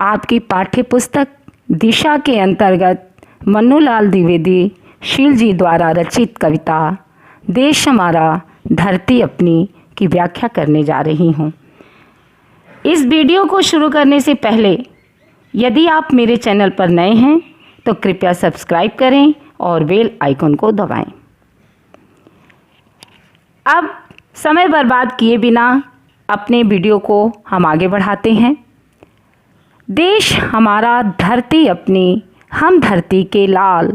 आपकी पाठ्य पुस्तक दिशा के अंतर्गत मन्नूलाल द्विवेदी शील जी द्वारा रचित कविता देश हमारा धरती अपनी की व्याख्या करने जा रही हूँ। इस वीडियो को शुरू करने से पहले यदि आप मेरे चैनल पर नए हैं तो कृपया सब्सक्राइब करें और बेल आइकन को दबाएं। अब समय बर्बाद किए बिना अपने वीडियो को हम आगे बढ़ाते हैं। देश हमारा धरती अपनी, हम धरती के लाल,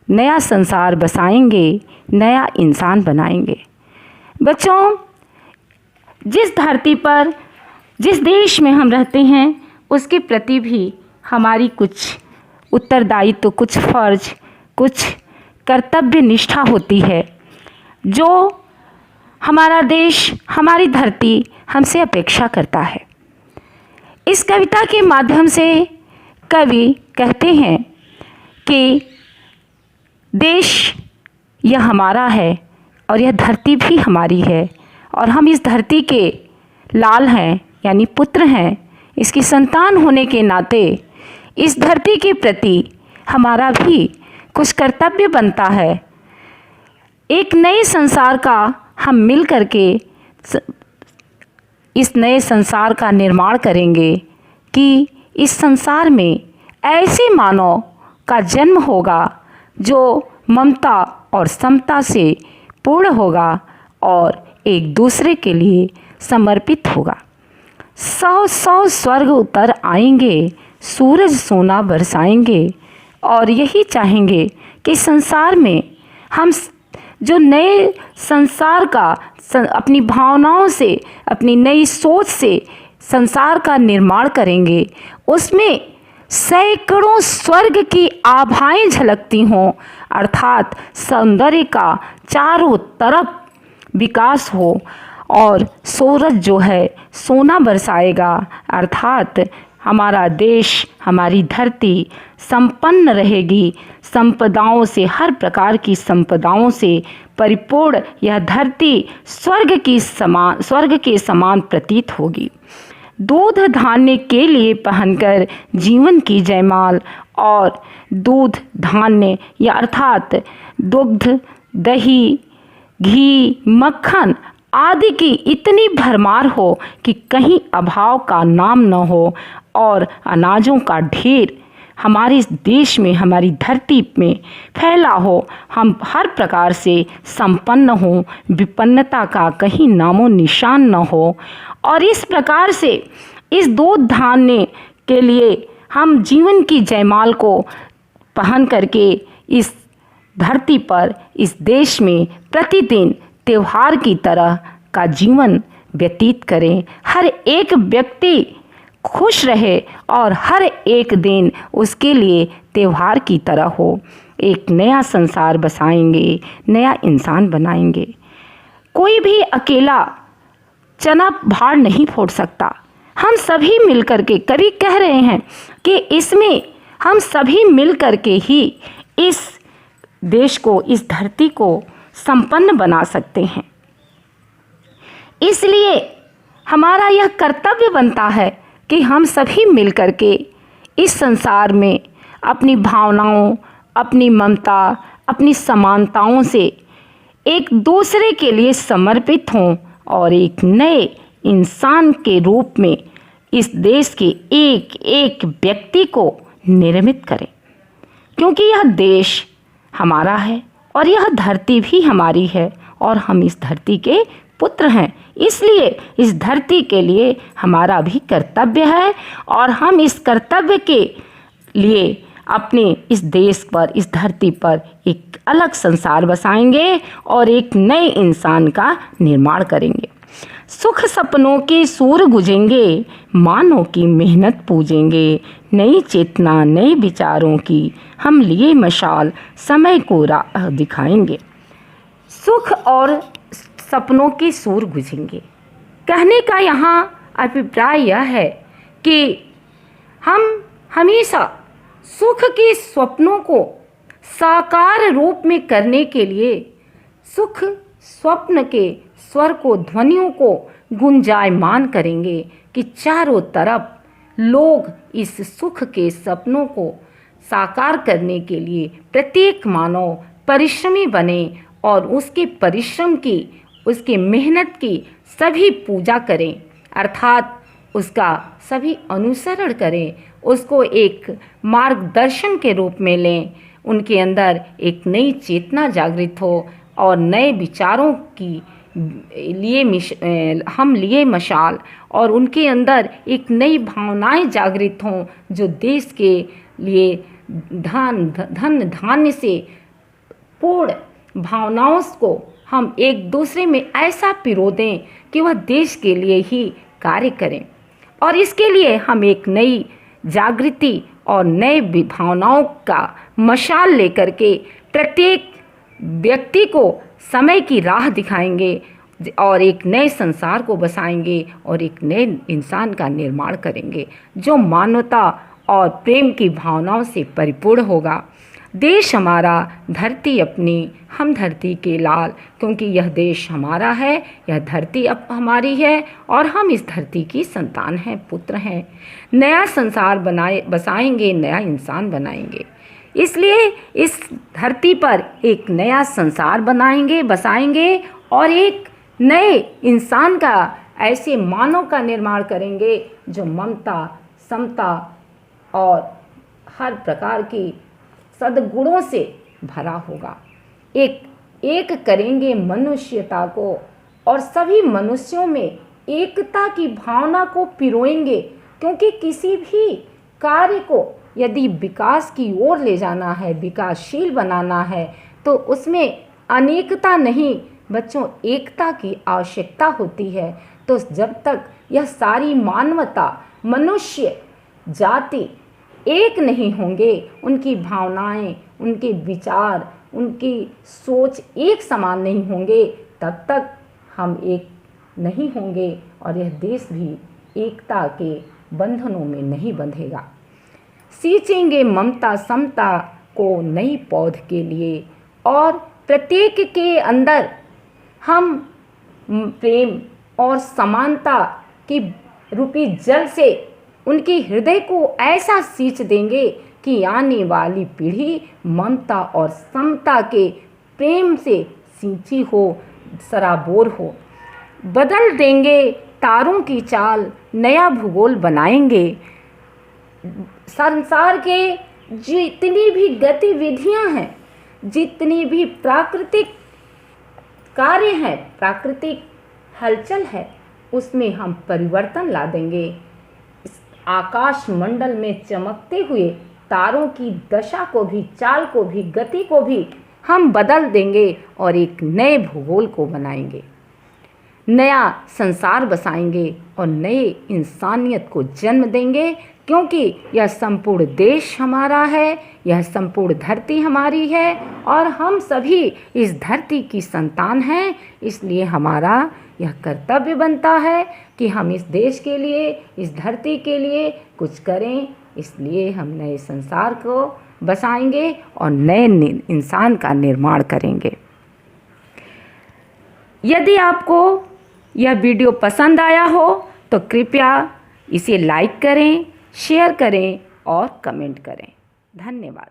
नया संसार बसाएंगे, नया इंसान बनाएंगे। बच्चों, जिस धरती पर, जिस देश में हम रहते हैं उसके प्रति भी हमारी कुछ उत्तरदायित्व, कुछ फर्ज, कुछ कर्तव्य निष्ठा होती है जो हमारा देश, हमारी धरती हमसे अपेक्षा करता है। इस कविता के माध्यम से कवि कहते हैं कि देश यह हमारा है और यह धरती भी हमारी है और हम इस धरती के लाल हैं, यानी पुत्र हैं। इसकी संतान होने के नाते इस धरती के प्रति हमारा भी कुछ कर्तव्य बनता है। एक नए संसार का हम मिल करके इस नए संसार का निर्माण करेंगे कि इस संसार में ऐसे मानव का जन्म होगा जो ममता और समता से पूर्ण होगा और एक दूसरे के लिए समर्पित होगा। 100 स्वर्ग उतर आएंगे, सूरज सोना बरसाएंगे और यही चाहेंगे कि संसार में हम जो नए संसार का अपनी भावनाओं से, अपनी नई सोच से संसार का निर्माण करेंगे, उसमें सैकड़ों स्वर्ग की आभाएं झलकती हों, अर्थात सौंदर्य का चारों तरफ विकास हो और सूरज जो है सोना बरसाएगा, अर्थात हमारा देश, हमारी धरती संपन्न रहेगी, संपदाओं से, हर प्रकार की संपदाओं से परिपूर्ण यह धरती स्वर्ग के समान प्रतीत होगी। दूध धान्य के लिए पहनकर जीवन की जयमाल और दूध धान्य या अर्थात दुग्ध, दही, घी, मक्खन आदि की इतनी भरमार हो कि कहीं अभाव का नाम न हो और अनाजों का ढेर हमारे इस देश में, हमारी धरती में फैला हो। हम हर प्रकार से संपन्न हो, विपन्नता का कहीं नामो निशान न हो और इस प्रकार से इस दूध धान्य के लिए हम जीवन की जयमाल को पहन करके इस धरती पर, इस देश में प्रतिदिन त्योहार की तरह का जीवन व्यतीत करें। हर एक व्यक्ति खुश रहे और हर एक दिन उसके लिए त्योहार की तरह हो। एक नया संसार बसाएंगे, नया इंसान बनाएंगे। कोई भी अकेला चना भाड़ नहीं फोड़ सकता। हम सभी मिलकर के, कवि कह रहे हैं कि इसमें हम सभी मिलकर के ही इस देश को, इस धरती को संपन्न बना सकते हैं। इसलिए हमारा यह कर्तव्य बनता है कि हम सभी मिलकर के इस संसार में अपनी भावनाओं, अपनी ममता, अपनी समानताओं से एक दूसरे के लिए समर्पित हों और एक नए इंसान के रूप में इस देश के एक एक व्यक्ति को निर्मित करें। क्योंकि यह देश हमारा है और यह धरती भी हमारी है और हम इस धरती के पुत्र हैं। इसलिए इस धरती के लिए हमारा भी कर्तव्य है और हम इस कर्तव्य के लिए अपने इस देश पर, इस धरती पर एक अलग संसार बसाएंगे और एक नए इंसान का निर्माण करेंगे। सुख सपनों के सूर गुजेंगे, मानव की मेहनत पूजेंगे, नई चेतना, नए विचारों की हम लिए मशाल, समय को राह दिखाएंगे। सुख और सपनों के सूर गुजेंगे, कहने का यहाँ अभिप्राय यह है कि हम हमेशा सुख के स्वप्नों को साकार रूप में करने के लिए सुख स्वप्न के स्वर को, ध्वनियों को गुंजायमान करेंगे कि चारों तरफ लोग इस सुख के सपनों को साकार करने के लिए प्रत्येक मानव परिश्रमी बने और उसके परिश्रम की, उसकी मेहनत की सभी पूजा करें, अर्थात उसका सभी अनुसरण करें, उसको एक मार्गदर्शन के रूप में लें। उनके अंदर एक नई चेतना जागृत हो और नए विचारों की हम लिए मशाल, और उनके अंदर एक नई भावनाएं जागृत हों जो देश के लिए धन धान्य से पूर्ण भावनाओं को हम एक दूसरे में ऐसा पिरो दें कि वह देश के लिए ही कार्य करें। और इसके लिए हम एक नई जागृति और नए भावनाओं का मशाल लेकर के प्रत्येक व्यक्ति को समय की राह दिखाएंगे और एक नए संसार को बसाएंगे और एक नए इंसान का निर्माण करेंगे जो मानवता और प्रेम की भावनाओं से परिपूर्ण होगा। देश हमारा, धरती अपनी, हम धरती के लाल, क्योंकि यह देश हमारा है, यह धरती अब हमारी है और हम इस धरती की संतान हैं, पुत्र हैं। नया संसार बसाएंगे, नया इंसान बनाएंगे। इसलिए इस धरती पर एक नया संसार बसाएंगे और एक नए इंसान का, ऐसे मानव का निर्माण करेंगे जो ममता, समता और हर प्रकार की सद्गुणों से भरा होगा। एक करेंगे मनुष्यता को और सभी मनुष्यों में एकता की भावना को पिरोएंगे, क्योंकि किसी भी कार्य को यदि विकास की ओर ले जाना है, विकासशील बनाना है, तो उसमें अनेकता नहीं बच्चों, एकता की आवश्यकता होती है। तो जब तक यह सारी मानवता, मनुष्य जाति एक नहीं होंगे, उनकी भावनाएं, उनके विचार, उनकी सोच एक समान नहीं होंगे, तब तक हम एक नहीं होंगे और यह देश भी एकता के बंधनों में नहीं बंधेगा। सींचेंगे ममता समता को नई पौध के लिए और प्रत्येक के अंदर हम प्रेम और समानता की रूपी जल से उनके हृदय को ऐसा सींच देंगे कि आने वाली पीढ़ी ममता और समता के प्रेम से सींची हो, सराबोर हो। बदल देंगे तारों की चाल, नया भूगोल बनाएंगे। संसार के जितनी भी गतिविधियां हैं, जितनी भी प्राकृतिक कार्य हैं, प्राकृतिक हलचल है, उसमें हम परिवर्तन ला देंगे। इस आकाश मंडल में चमकते हुए तारों की दशा को भी, चाल को भी, गति को भी हम बदल देंगे और एक नए भूगोल को बनाएंगे, नया संसार बसाएंगे और नए इंसानियत को जन्म देंगे, क्योंकि यह संपूर्ण देश हमारा है, यह संपूर्ण धरती हमारी है और हम सभी इस धरती की संतान हैं। इसलिए हमारा यह कर्तव्य बनता है कि हम इस देश के लिए, इस धरती के लिए कुछ करें। इसलिए हम नए संसार को बसाएंगे और नए इंसान का निर्माण करेंगे। यदि आपको यह वीडियो पसंद आया हो तो कृपया इसे लाइक करें, शेयर करें और कमेंट करें। धन्यवाद।